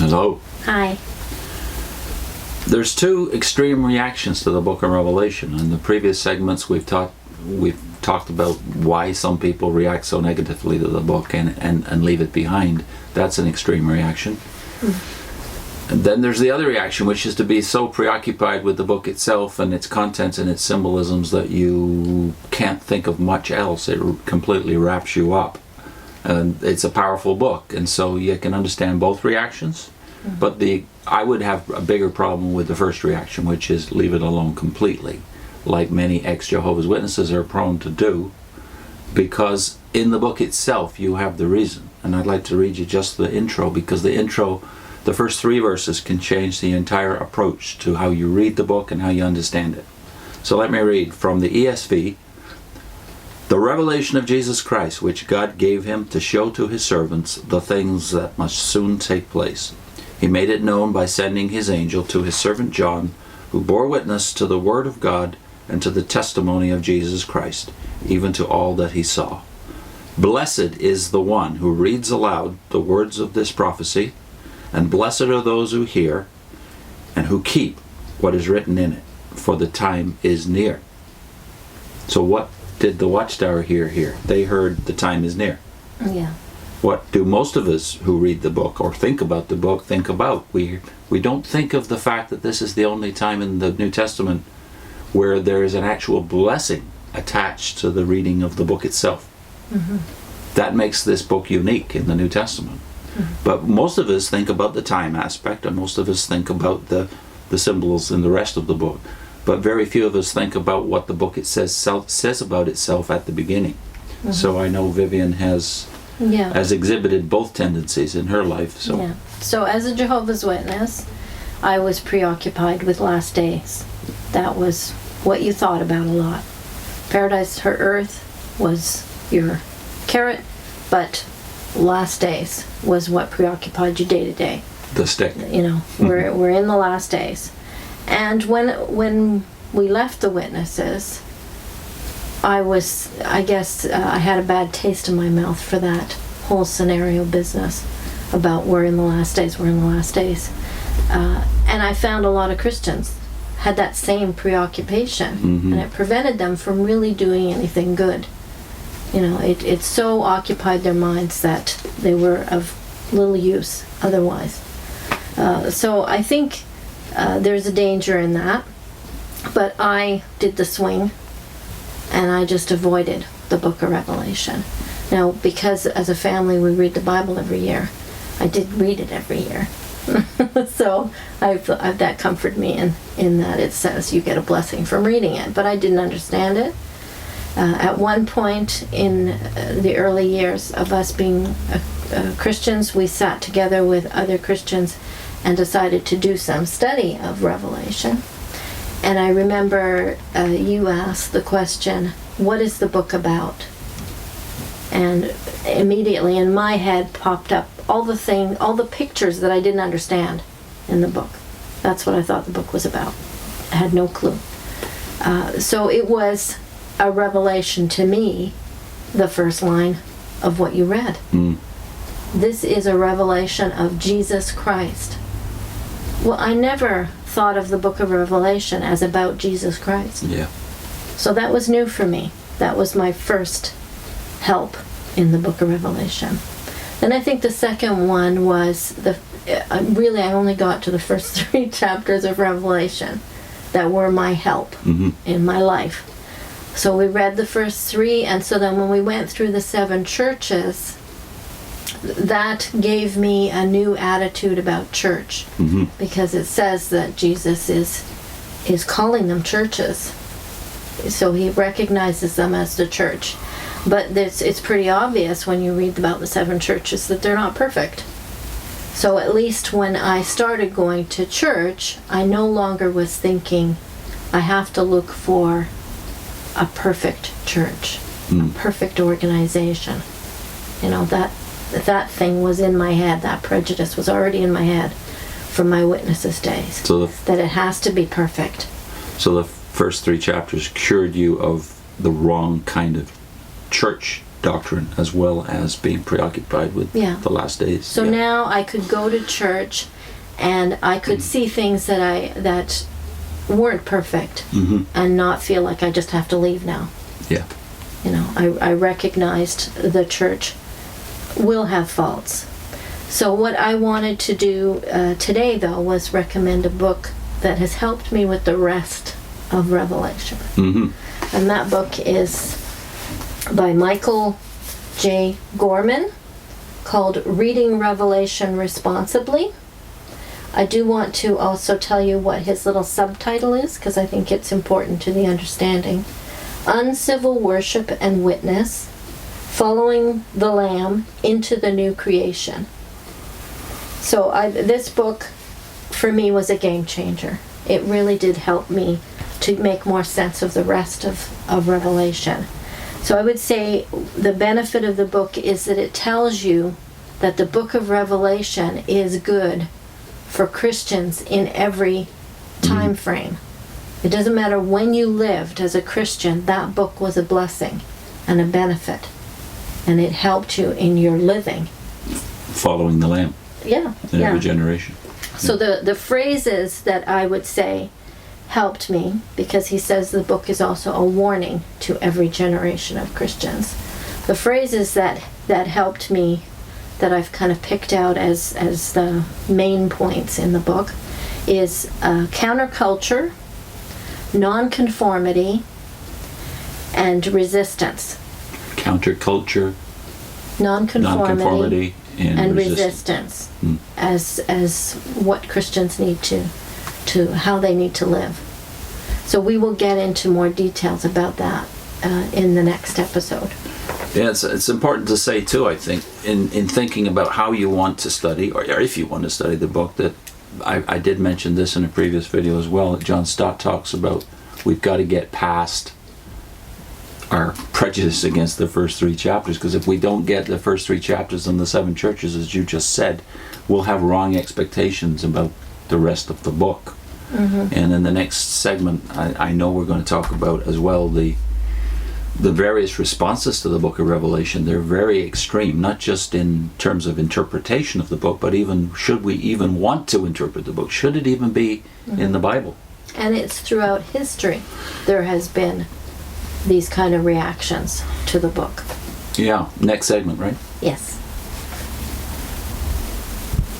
Hello. Hi. There's two extreme reactions to the book of Revelation. In the previous segments we've talked about why some people react so negatively to the book and leave it behind. That's an extreme reaction. And then there's the other reaction, which is to be so preoccupied with the book itself and its contents and its symbolisms that you can't think of much else. It completely wraps you up. And it's a powerful book, and so you can understand both reactions. But I would have a bigger problem with the first reaction, which is leave it alone completely, like many ex-Jehovah's Witnesses are prone to do, because in the book itself you have the reason. And I'd like to read you just the intro, because the intro, the first 3 verses, can change the entire approach to how you read the book and how you understand it. So let me read from the ESV. The revelation of Jesus Christ, which God gave him to show to his servants the things that must soon take place. He made it known by sending his angel to his servant John, who bore witness to the word of God and to the testimony of Jesus Christ, even to all that he saw. Blessed is the one who reads aloud the words of this prophecy, and blessed are those who hear and who keep what is written in it, for the time is near. So what did the Watchtower hear here? They heard the time is near. Yeah. What do most of us who read the book or think about the book think about? We don't think of the fact that this is the only time in the New Testament where there is an actual blessing attached to the reading of the book itself. That makes this book unique in the New Testament. But most of us think about the time aspect, and most of us think about the symbols in the rest of the book. But very few of us think about what the book says about itself at the beginning. So I know Vivian has exhibited both tendencies in her life. So as a Jehovah's Witness, I was preoccupied with last days. That was what you thought about a lot. Paradise or earth was your carrot, but last days was what preoccupied you day to day. The stick. You know, we're in the last days. And when we left the witnesses, I had a bad taste in my mouth for that whole scenario business about we're in the last days. And I found a lot of Christians had that same preoccupation, and it prevented them from really doing anything good. You know, it so occupied their minds that they were of little use otherwise. So I think there's a danger in that, but I did the swing and I just avoided the book of Revelation. Now, because as a family we read the Bible every year, I did read it every year. So that comforted me in that it says you get a blessing from reading it, but I didn't understand it. At one point in the early years of us being Christians, we sat together with other Christians and decided to do some study of Revelation. And I remember you asked the question, what is the book about? And immediately in my head popped up all the pictures that I didn't understand in the book. That's what I thought the book was about. I had no clue. So it was a revelation to me, the first line of what you read. This is a revelation of Jesus Christ. Well, I never thought of the book of Revelation as about Jesus Christ. Yeah. So that was new for me. That was my first help in the book of Revelation. Then I think the second one was I only got to the first 3 chapters of Revelation that were my help in my life. So we read the first 3, and so then when we went through the 7 churches, that gave me a new attitude about church, because it says that Jesus is calling them churches. So he recognizes them as the church. But it's pretty obvious when you read about the 7 churches that they're not perfect. So at least when I started going to church, I no longer was thinking I have to look for a perfect church, a perfect organization. You know, that thing was in my head, that prejudice was already in my head from my witnesses' days, so that it has to be perfect. So the first 3 chapters cured you of the wrong kind of church doctrine as well as being preoccupied with Yeah. the last days. So Yeah. now I could go to church and I could see things that weren't perfect Mhm. and not feel like I just have to leave now. Yeah. You know, I recognized the church will have faults. So what I wanted to do today, though, was recommend a book that has helped me with the rest of Revelation. Mm-hmm. And that book is by Michael J. Gorman, called Reading Revelation Responsibly. I do want to also tell you what his little subtitle is, because I think it's important to the understanding. Uncivil Worship and Witness, Following the Lamb into the New Creation. So this book, for me, was a game changer. It really did help me to make more sense of the rest of Revelation. So I would say the benefit of the book is that it tells you that the book of Revelation is good for Christians in every time frame. It doesn't matter when you lived as a Christian, that book was a blessing and a benefit. And it helped you in your living. Following the Lamb Yeah. in every generation. So the phrases that I would say helped me, because he says the book is also a warning to every generation of Christians. The phrases that helped me, that I've kind of picked out as the main points in the book, is counterculture, nonconformity, and resistance. Counterculture, Nonconformity and resistance as what Christians need to how they need to live. So we will get into more details about that in the next episode. Yeah, it's important to say too, I think, in thinking about how you want to study, or if you want to study the book, that I did mention this in a previous video as well, that John Stott talks about we've got to get past our prejudice against the first 3 chapters, because if we don't get the first 3 chapters in the 7 churches, as you just said, we'll have wrong expectations about the rest of the book. And in the next segment, I know we're going to talk about as well the various responses to the book of Revelation. They're very extreme, not just in terms of interpretation of the book, but even should we even want to interpret the book? Should it even be in the Bible? And it's throughout history there has been these kind of reactions to the book. Yeah, next segment, right? Yes.